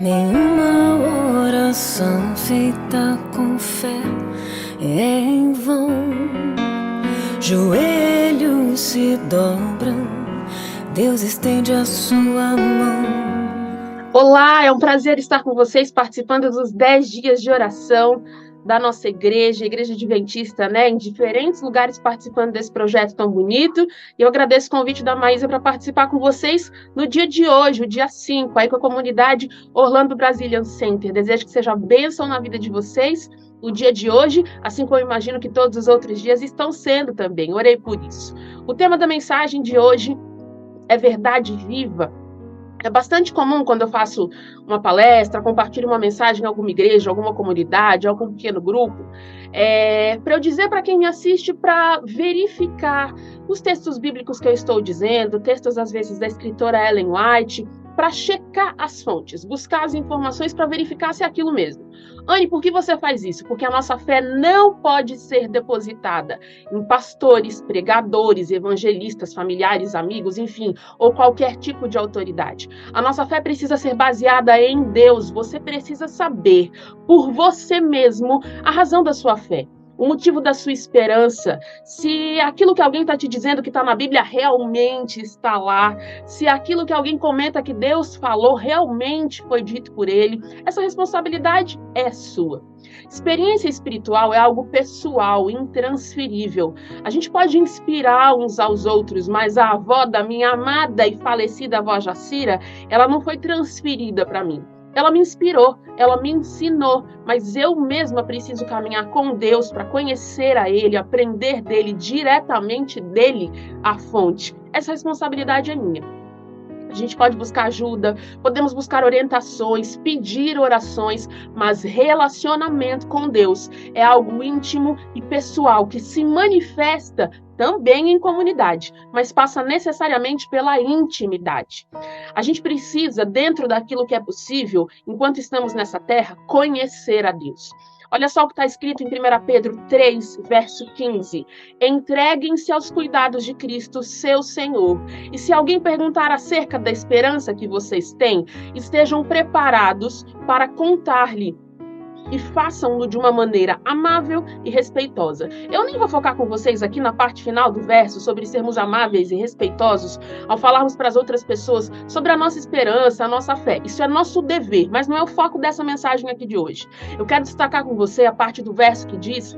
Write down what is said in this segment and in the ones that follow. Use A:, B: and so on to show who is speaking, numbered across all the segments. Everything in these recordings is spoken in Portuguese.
A: Nenhuma oração feita com fé é em vão. Joelhos se dobram, Deus estende a sua mão.
B: Olá, é um prazer estar com vocês participando dos 10 dias de oração da nossa igreja, Igreja Adventista, em diferentes lugares participando desse projeto tão bonito. E eu agradeço o convite da Maísa para participar com vocês no dia de hoje, o dia 5, aí com a comunidade Orlando Brazilian Center. Desejo que seja bênção na vida de vocês o dia de hoje, assim como eu imagino que todos os outros dias estão sendo também. Orei por isso. O tema da mensagem de hoje é verdade viva. É bastante comum quando eu faço uma palestra, compartilho uma mensagem em alguma igreja, alguma comunidade, algum pequeno grupo, para eu dizer para quem me assiste para verificar os textos bíblicos que eu estou dizendo, textos às vezes da escritora Ellen White, para checar as fontes, buscar as informações para verificar se é aquilo mesmo. Anne, por que você faz isso? Porque a nossa fé não pode ser depositada em pastores, pregadores, evangelistas, familiares, amigos, enfim, ou qualquer tipo de autoridade. A nossa fé precisa ser baseada em Deus. Você precisa saber, por você mesmo, a razão da sua fé. O motivo da sua esperança, se aquilo que alguém está te dizendo que está na Bíblia realmente está lá, se aquilo que alguém comenta que Deus falou realmente foi dito por ele, essa responsabilidade é sua. Experiência espiritual é algo pessoal, intransferível. A gente pode inspirar uns aos outros, mas a avó da minha amada e falecida avó Jacira, ela não foi transferida para mim. Ela me inspirou, ela me ensinou, mas eu mesma preciso caminhar com Deus para conhecer a Ele, aprender dele, diretamente dele, a fonte. Essa responsabilidade é minha. A gente pode buscar ajuda, podemos buscar orientações, pedir orações, mas relacionamento com Deus é algo íntimo e pessoal que se manifesta também em comunidade, mas passa necessariamente pela intimidade. A gente precisa, dentro daquilo que é possível, enquanto estamos nessa terra, conhecer a Deus. Olha só o que está escrito em 1 Pedro 3, verso 15. Entreguem-se aos cuidados de Cristo, seu Senhor. E se alguém perguntar acerca da esperança que vocês têm, estejam preparados para contar-lhe. E façam-no de uma maneira amável e respeitosa. Eu nem vou focar com vocês aqui na parte final do verso sobre sermos amáveis e respeitosos ao falarmos para as outras pessoas sobre a nossa esperança, a nossa fé. Isso é nosso dever, mas não é o foco dessa mensagem aqui de hoje. Eu quero destacar com você a parte do verso que diz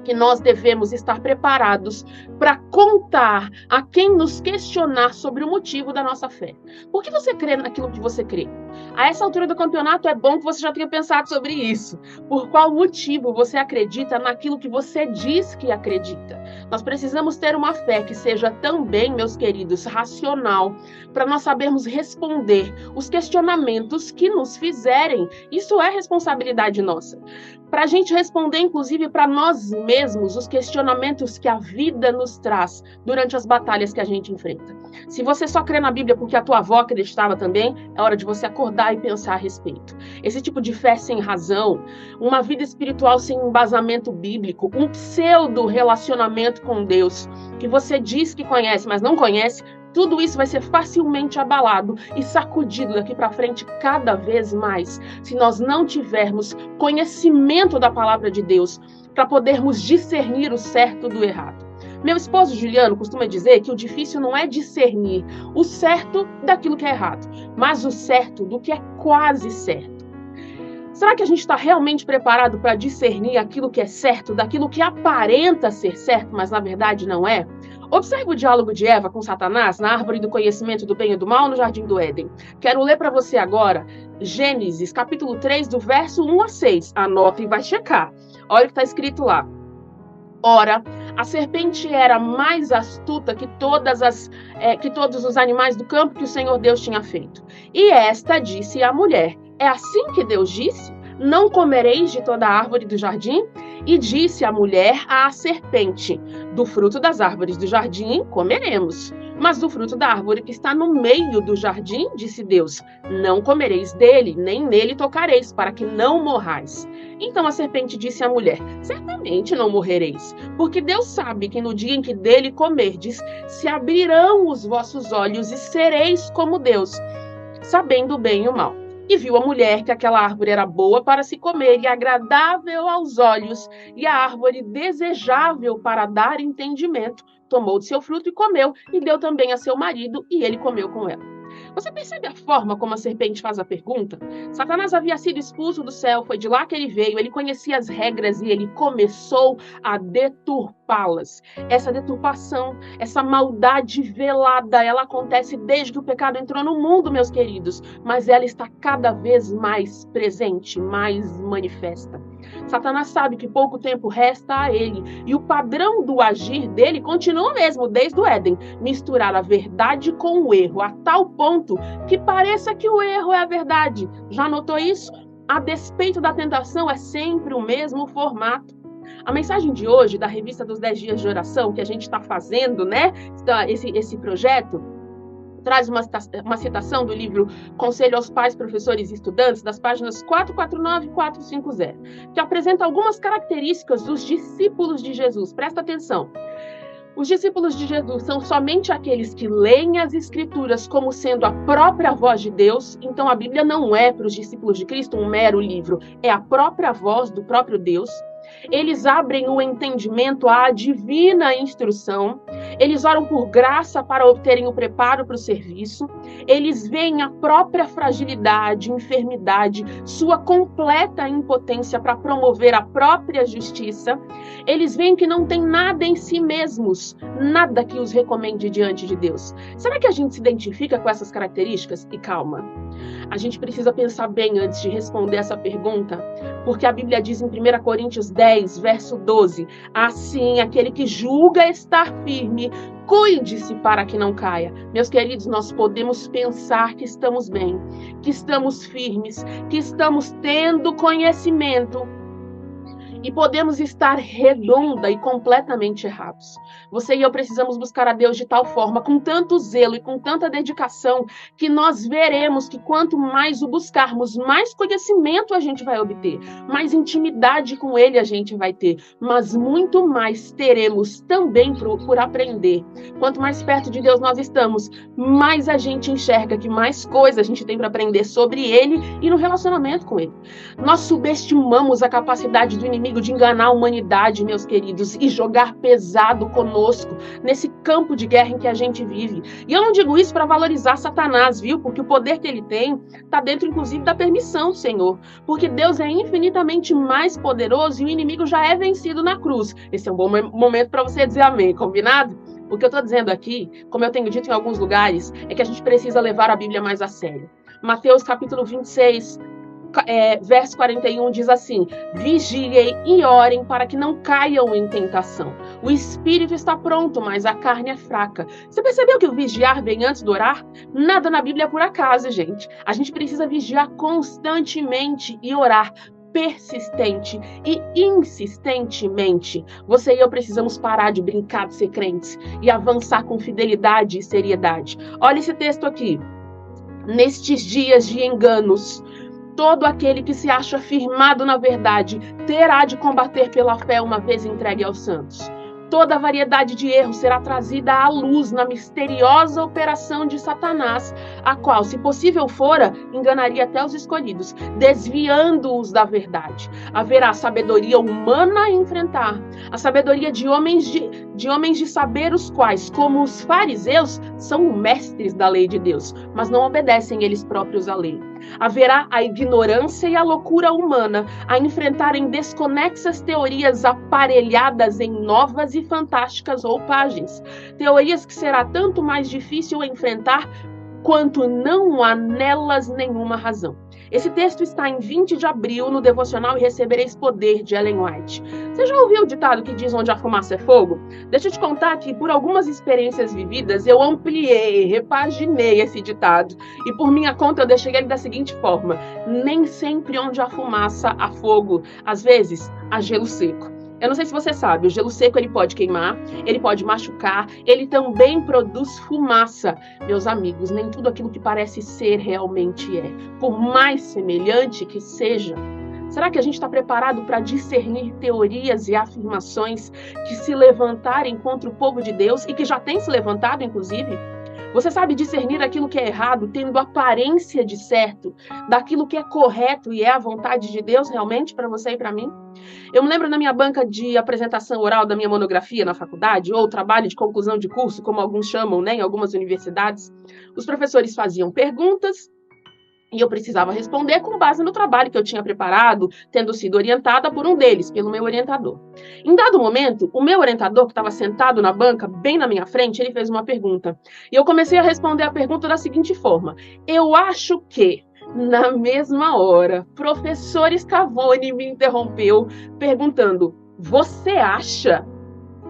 B: que nós devemos estar preparados para contar a quem nos questionar sobre o motivo da nossa fé. Por que você crê naquilo que você crê? A essa altura do campeonato é bom que você já tenha pensado sobre isso. Por qual motivo você acredita naquilo que você diz que acredita? Nós precisamos ter uma fé que seja também, meus queridos, racional, para nós sabermos responder os questionamentos que nos fizerem. Isso é responsabilidade nossa. Para a gente responder, inclusive, para nós mesmos, os questionamentos que a vida nos traz durante as batalhas que a gente enfrenta. Se você só crê na Bíblia porque a tua avó acreditava também, é hora de você acordar e pensar a respeito. Esse tipo de fé sem razão, uma vida espiritual sem embasamento bíblico, um pseudo-relacionamento com Deus, que você diz que conhece, mas não conhece, tudo isso vai ser facilmente abalado e sacudido daqui para frente cada vez mais, se nós não tivermos conhecimento da palavra de Deus para podermos discernir o certo do errado. Meu esposo Juliano costuma dizer que o difícil não é discernir o certo daquilo que é errado, mas o certo do que é quase certo. Será que a gente está realmente preparado para discernir aquilo que é certo daquilo que aparenta ser certo, mas na verdade não é? Observe o diálogo de Eva com Satanás na árvore do conhecimento do bem e do mal no Jardim do Éden. Quero ler para você agora Gênesis, capítulo 3, do verso 1 a 6. Anota e vai checar. Olha o que está escrito lá. Ora, a serpente era mais astuta que todos os animais do campo que o Senhor Deus tinha feito. E esta disse à mulher: é assim que Deus disse? Não comereis de toda a árvore do jardim? E disse a mulher à serpente: do fruto das árvores do jardim comeremos. Mas do fruto da árvore que está no meio do jardim, disse Deus: não comereis dele, nem nele tocareis, para que não morrais. Então a serpente disse à mulher: certamente não morrereis, porque Deus sabe que no dia em que dele comerdes, se abrirão os vossos olhos e sereis como Deus, sabendo o bem e o mal. E viu a mulher que aquela árvore era boa para se comer e agradável aos olhos, e a árvore desejável para dar entendimento. Tomou de seu fruto e comeu, e deu também a seu marido, e ele comeu com ela. Você percebe a forma como a serpente faz a pergunta? Satanás havia sido expulso do céu, foi de lá que ele veio, ele conhecia as regras e ele começou a deturpá-las. Essa deturpação, essa maldade velada, ela acontece desde que o pecado entrou no mundo, meus queridos, mas ela está cada vez mais presente, mais manifesta. Satanás sabe que pouco tempo resta a ele, e o padrão do agir dele continua o mesmo, desde o Éden, misturar a verdade com o erro, a tal ponto que pareça que o erro é a verdade. Já notou isso? A despeito da tentação, é sempre o mesmo formato. A mensagem de hoje, da revista dos 10 dias de oração, que a gente está fazendo, né? Esse projeto, traz uma citação do livro Conselho aos Pais, Professores e Estudantes, das páginas 449 e 450, que apresenta algumas características dos discípulos de Jesus. Presta atenção. Os discípulos de Jesus são somente aqueles que leem as Escrituras como sendo a própria voz de Deus. Então, a Bíblia não é, para os discípulos de Cristo, um mero livro. É a própria voz do próprio Deus. Eles abrem o entendimento à divina instrução. Eles oram por graça para obterem o preparo para o serviço. Eles veem a própria fragilidade, enfermidade, sua completa impotência para promover a própria justiça. Eles veem que não tem nada em si mesmos, nada que os recomende diante de Deus. Será que a gente se identifica com essas características? E calma, a gente precisa pensar bem antes de responder essa pergunta, porque a Bíblia diz em 1 Coríntios 10, verso 12, assim, aquele que julga estar firme, cuide-se para que não caia. Meus queridos, nós podemos pensar que estamos bem, que estamos firmes, que estamos tendo conhecimento, e podemos estar redonda e completamente errados. Você e eu precisamos buscar a Deus de tal forma, com tanto zelo e com tanta dedicação, que nós veremos que quanto mais o buscarmos, mais conhecimento a gente vai obter, mais intimidade com Ele a gente vai ter, mas muito mais teremos também por aprender. Quanto mais perto de Deus nós estamos, mais a gente enxerga que mais coisa a gente tem para aprender sobre Ele e no relacionamento com Ele. Nós subestimamos a capacidade do inimigo de enganar a humanidade, meus queridos, e jogar pesado conosco nesse campo de guerra em que a gente vive. E eu não digo isso para valorizar Satanás, viu? Porque o poder que ele tem está dentro, inclusive, da permissão do Senhor. Porque Deus é infinitamente mais poderoso e o inimigo já é vencido na cruz. Esse é um bom momento para você dizer amém, combinado? O que eu estou dizendo aqui, como eu tenho dito em alguns lugares, é que a gente precisa levar a Bíblia mais a sério. Mateus capítulo 26, verso 41 diz assim: vigiem e orem para que não caiam em tentação. O espírito está pronto, mas a carne é fraca. Você percebeu que o vigiar vem antes do orar? Nada na Bíblia é por acaso, gente. A gente precisa vigiar constantemente e orar persistente e insistentemente. Você e eu precisamos parar de brincar de ser crentes e avançar com fidelidade e seriedade. Olha esse texto aqui. Nestes dias de enganos, todo aquele que se acha firmado na verdade terá de combater pela fé uma vez entregue aos santos. Toda a variedade de erros será trazida à luz na misteriosa operação de Satanás, a qual, se possível fora, enganaria até os escolhidos, desviando-os da verdade. Haverá sabedoria humana a enfrentar, a sabedoria de homens de saber, os quais, como os fariseus, são mestres da lei de Deus, mas não obedecem eles próprios à lei. Haverá a ignorância e a loucura humana a enfrentarem desconexas teorias aparelhadas em novas e fantásticas roupagens. Teorias que será tanto mais difícil enfrentar quanto não há nelas nenhuma razão. Esse texto está em 20 de abril no devocional E Recebereis Poder, de Ellen White. Você já ouviu o ditado que diz onde a fumaça é fogo? Deixa eu te contar que por algumas experiências vividas eu ampliei, repaginei esse ditado. E por minha conta eu deixei ele da seguinte forma: nem sempre onde há fumaça há fogo. Às vezes há gelo seco. Eu não sei se você sabe, o gelo seco ele pode queimar, ele pode machucar, ele também produz fumaça. Meus amigos, nem tudo aquilo que parece ser realmente é, por mais semelhante que seja. Será que a gente está preparado para discernir teorias e afirmações que se levantarem contra o povo de Deus e que já têm se levantado, inclusive? Você sabe discernir aquilo que é errado, tendo aparência de certo, daquilo que é correto e é a vontade de Deus realmente para você e para mim? Eu me lembro na minha banca de apresentação oral da minha monografia na faculdade, ou trabalho de conclusão de curso, como alguns chamam, né, em algumas universidades, os professores faziam perguntas e eu precisava responder com base no trabalho que eu tinha preparado, tendo sido orientada por um deles, pelo meu orientador. Em dado momento, o meu orientador, que estava sentado na banca, bem na minha frente, ele fez uma pergunta. E eu comecei a responder a pergunta da seguinte forma: eu acho que, na mesma hora, professor Scavone me interrompeu, perguntando: você acha?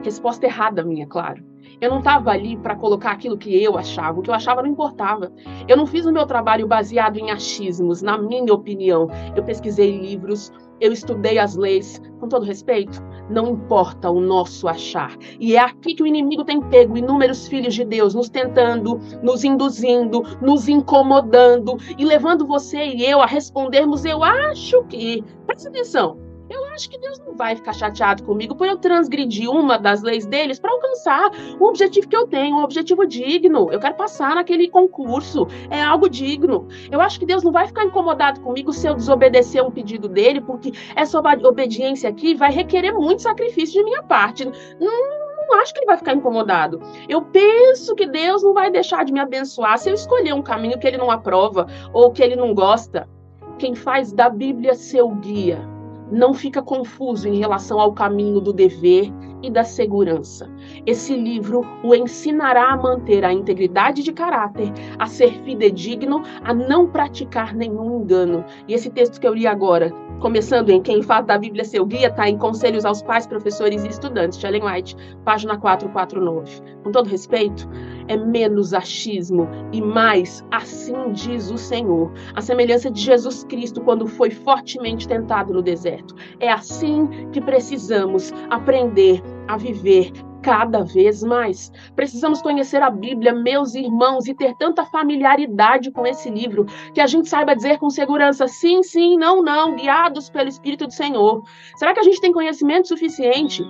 B: Resposta errada minha, claro. Eu não estava ali para colocar aquilo que eu achava. O que eu achava não importava. Eu não fiz o meu trabalho baseado em achismos, na minha opinião. Eu pesquisei livros, eu estudei as leis. Com todo respeito, não importa o nosso achar. E é aqui que o inimigo tem pego inúmeros filhos de Deus, nos tentando, nos induzindo, nos incomodando e levando você e eu a respondermos: eu acho que... Presta atenção. Eu acho que Deus não vai ficar chateado comigo por eu transgredir uma das leis deles para alcançar o objetivo que eu tenho, um objetivo digno. Eu quero passar naquele concurso, é algo digno. Eu acho que Deus não vai ficar incomodado comigo se eu desobedecer um pedido dele, porque essa obediência aqui vai requerer muito sacrifício de minha parte. Não acho que ele vai ficar incomodado. Eu penso que Deus não vai deixar de me abençoar se eu escolher um caminho que ele não aprova ou que ele não gosta. Quem faz da Bíblia seu guia não fica confuso em relação ao caminho do dever e da segurança. Esse livro o ensinará a manter a integridade de caráter, a ser fidedigno, a não praticar nenhum engano. E esse texto que eu li agora, começando em Quem faz da Bíblia seu guia, está em Conselhos aos Pais, Professores e Estudantes, de Ellen White, página 449. Com todo respeito, é menos achismo e mais assim diz o Senhor. A semelhança de Jesus Cristo quando foi fortemente tentado no deserto. É assim que precisamos aprender a viver cada vez mais. Precisamos conhecer a Bíblia, meus irmãos, e ter tanta familiaridade com esse livro que a gente saiba dizer com segurança sim, sim, não, não, guiados pelo Espírito do Senhor. Será que a gente tem conhecimento suficiente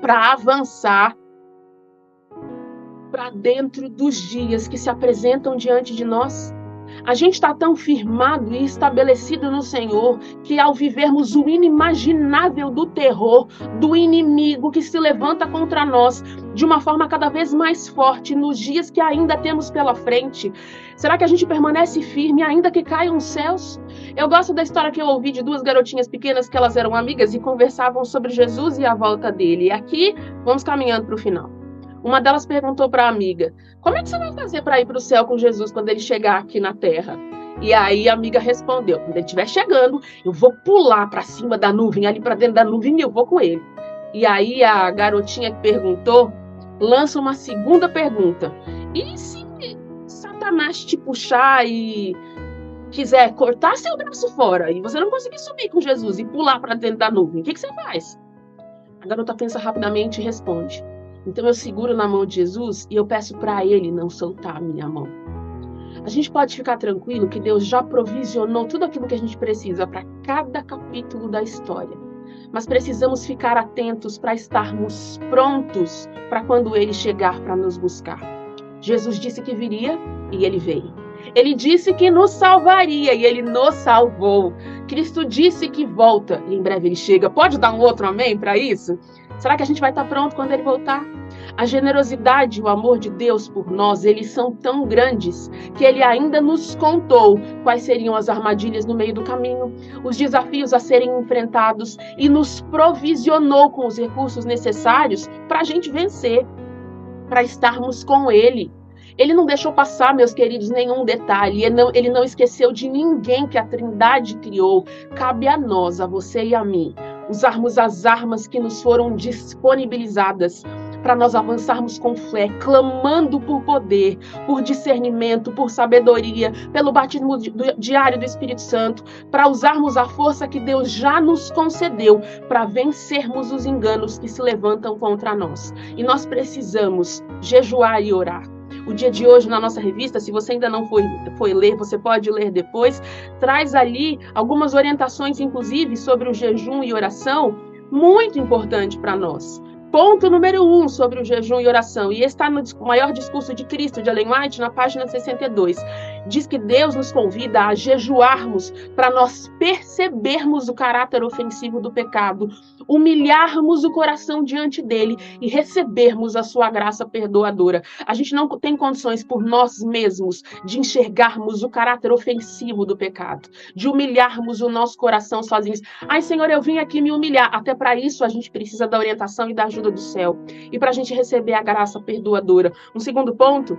B: para avançar para dentro dos dias que se apresentam diante de nós? A gente está tão firmado e estabelecido no Senhor que, ao vivermos o inimaginável do terror, do inimigo que se levanta contra nós de uma forma cada vez mais forte nos dias que ainda temos pela frente, será que a gente permanece firme ainda que caiam os céus? Eu gosto da história que eu ouvi de duas garotinhas pequenas que elas eram amigas e conversavam sobre Jesus e a volta dele. E aqui vamos caminhando para o final. Uma delas perguntou para a amiga: como é que você vai fazer para ir para o céu com Jesus quando ele chegar aqui na terra? E aí a amiga respondeu: quando ele estiver chegando, eu vou pular para cima da nuvem, ali para dentro da nuvem, e eu vou com ele. E aí a garotinha que perguntou lança uma segunda pergunta: e se Satanás te puxar e quiser cortar seu braço fora e você não conseguir subir com Jesus e pular para dentro da nuvem, o que você faz? A garota pensa rapidamente e responde: então eu seguro na mão de Jesus e eu peço para ele não soltar a minha mão. A gente pode ficar tranquilo que Deus já provisionou tudo aquilo que a gente precisa para cada capítulo da história. Mas precisamos ficar atentos para estarmos prontos para quando ele chegar para nos buscar. Jesus disse que viria e ele veio. Ele disse que nos salvaria e ele nos salvou. Cristo disse que volta e em breve ele chega. Pode dar um outro amém para isso? Será que a gente vai estar pronto quando ele voltar? A generosidade e o amor de Deus por nós, eles são tão grandes que ele ainda nos contou quais seriam as armadilhas no meio do caminho, os desafios a serem enfrentados e nos provisionou com os recursos necessários para a gente vencer, para estarmos com ele. Ele não deixou passar, meus queridos, nenhum detalhe. Ele não esqueceu de ninguém que a Trindade criou. Cabe a nós, a você e a mim, usarmos as armas que nos foram disponibilizadas para nós avançarmos com fé, clamando por poder, por discernimento, por sabedoria, pelo batismo diário do Espírito Santo, para usarmos a força que Deus já nos concedeu para vencermos os enganos que se levantam contra nós. E nós precisamos jejuar e orar. O dia de hoje, na nossa revista, se você ainda não foi ler, você pode ler depois, traz ali algumas orientações, inclusive, sobre o jejum e oração, muito importante para nós. Ponto número 1 sobre o jejum e oração, e está no maior discurso de Cristo, de Ellen White, na página 62. Diz que Deus nos convida a jejuarmos para nós percebermos o caráter ofensivo do pecado, humilharmos o coração diante dele e recebermos a sua graça perdoadora. A gente não tem condições por nós mesmos de enxergarmos o caráter ofensivo do pecado, de humilharmos o nosso coração sozinhos. Ai, Senhor, eu vim aqui me humilhar. Até para isso a gente precisa da orientação e da ajuda do céu. E para a gente receber a graça perdoadora. Um segundo ponto,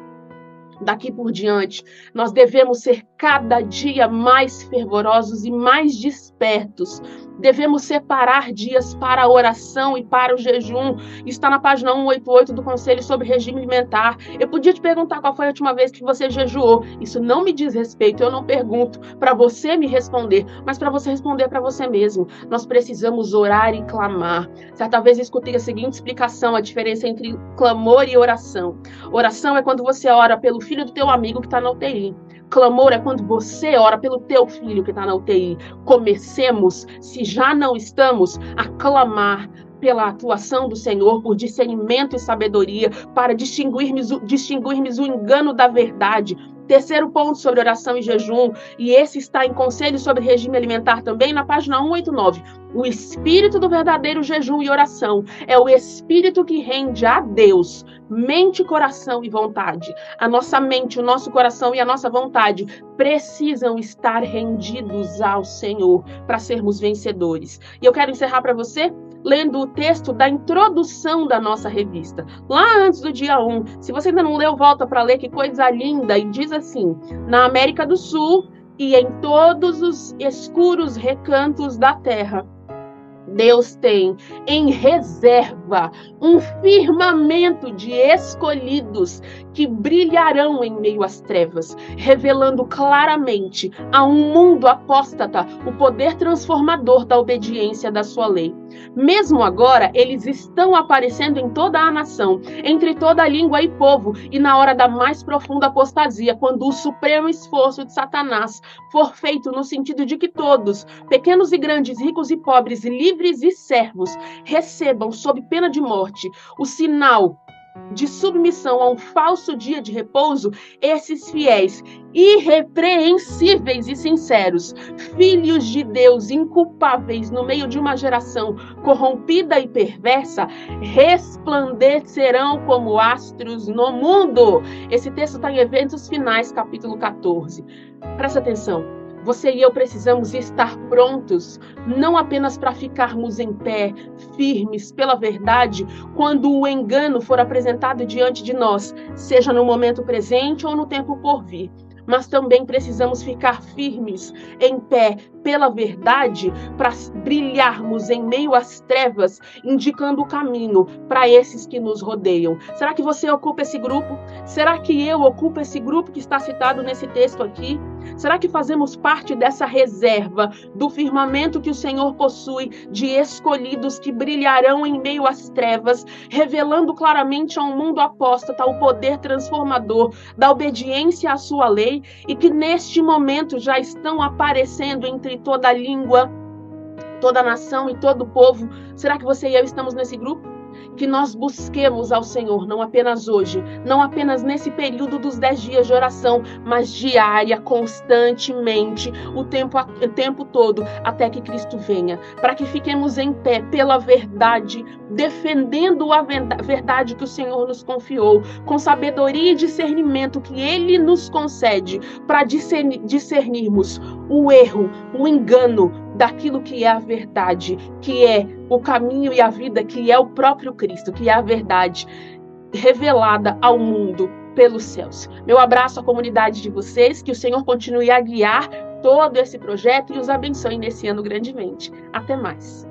B: daqui por diante, nós devemos ser cada dia mais fervorosos e mais despertos. Devemos separar dias para a oração e para o jejum. Está na página 188 do Conselho sobre Regime Alimentar. Eu podia te perguntar qual foi a última vez que você jejuou. Isso não me diz respeito, eu não pergunto para você me responder, mas para você responder para você mesmo. Nós precisamos orar e clamar. Certa vez eu escutei a seguinte explicação, a diferença entre clamor e oração. Oração é quando você ora pelo filho do teu amigo que está na UTI. Clamor é quando você ora pelo teu filho que está na UTI. Comecemos, se já não estamos, a clamar pela atuação do Senhor, por discernimento e sabedoria, para distinguirmos o engano da verdade. Terceiro ponto sobre oração e jejum, e esse está em Conselho sobre Regime Alimentar também, na página 189. O espírito do verdadeiro jejum e oração é o espírito que rende a Deus mente, coração e vontade. A nossa mente, o nosso coração e a nossa vontade precisam estar rendidos ao Senhor para sermos vencedores. E eu quero encerrar para você lendo o texto da introdução da nossa revista, lá antes do dia 1. Se você ainda não leu, volta para ler, que coisa linda. E diz assim: na América do Sul e em todos os escuros recantos da terra, Deus tem em reserva um firmamento de escolhidos que brilharão em meio às trevas, revelando claramente a um mundo apóstata o poder transformador da obediência da sua lei. Mesmo agora, eles estão aparecendo em toda a nação, entre toda a língua e povo, e na hora da mais profunda apostasia, quando o supremo esforço de Satanás for feito no sentido de que todos, pequenos e grandes, ricos e pobres, livres e servos, recebam, sob pena de morte, o sinal de submissão a um falso dia de repouso, esses fiéis, irrepreensíveis e sinceros, filhos de Deus inculpáveis no meio de uma geração corrompida e perversa, resplandecerão como astros no mundo. Esse texto está em Eventos Finais, capítulo 14. Presta atenção. Você e eu precisamos estar prontos, não apenas para ficarmos em pé, firmes pela verdade, quando o engano for apresentado diante de nós, seja no momento presente ou no tempo por vir. Mas também precisamos ficar firmes, em pé, pela verdade, para brilharmos em meio às trevas, indicando o caminho para esses que nos rodeiam. Será que você ocupa esse grupo? Será que eu ocupo esse grupo que está citado nesse texto aqui? Será que fazemos parte dessa reserva do firmamento que o Senhor possui, de escolhidos que brilharão em meio às trevas, revelando claramente a um mundo apóstata o poder transformador da obediência à sua lei, e que neste momento já estão aparecendo entre toda a língua, toda a nação e todo o povo? Será que você e eu estamos nesse grupo? Que nós busquemos ao Senhor, não apenas hoje, não apenas nesse período dos 10 dias de oração, mas diária, constantemente, o tempo todo, até que Cristo venha, para que fiquemos em pé pela verdade, defendendo a verdade que o Senhor nos confiou, com sabedoria e discernimento que Ele nos concede, para discernirmos o erro, o engano daquilo que é a verdade, que é o caminho e a vida, que é o próprio Cristo, que é a verdade revelada ao mundo pelos céus. Meu abraço à comunidade de vocês, que o Senhor continue a guiar todo esse projeto e os abençoe nesse ano grandemente. Até mais.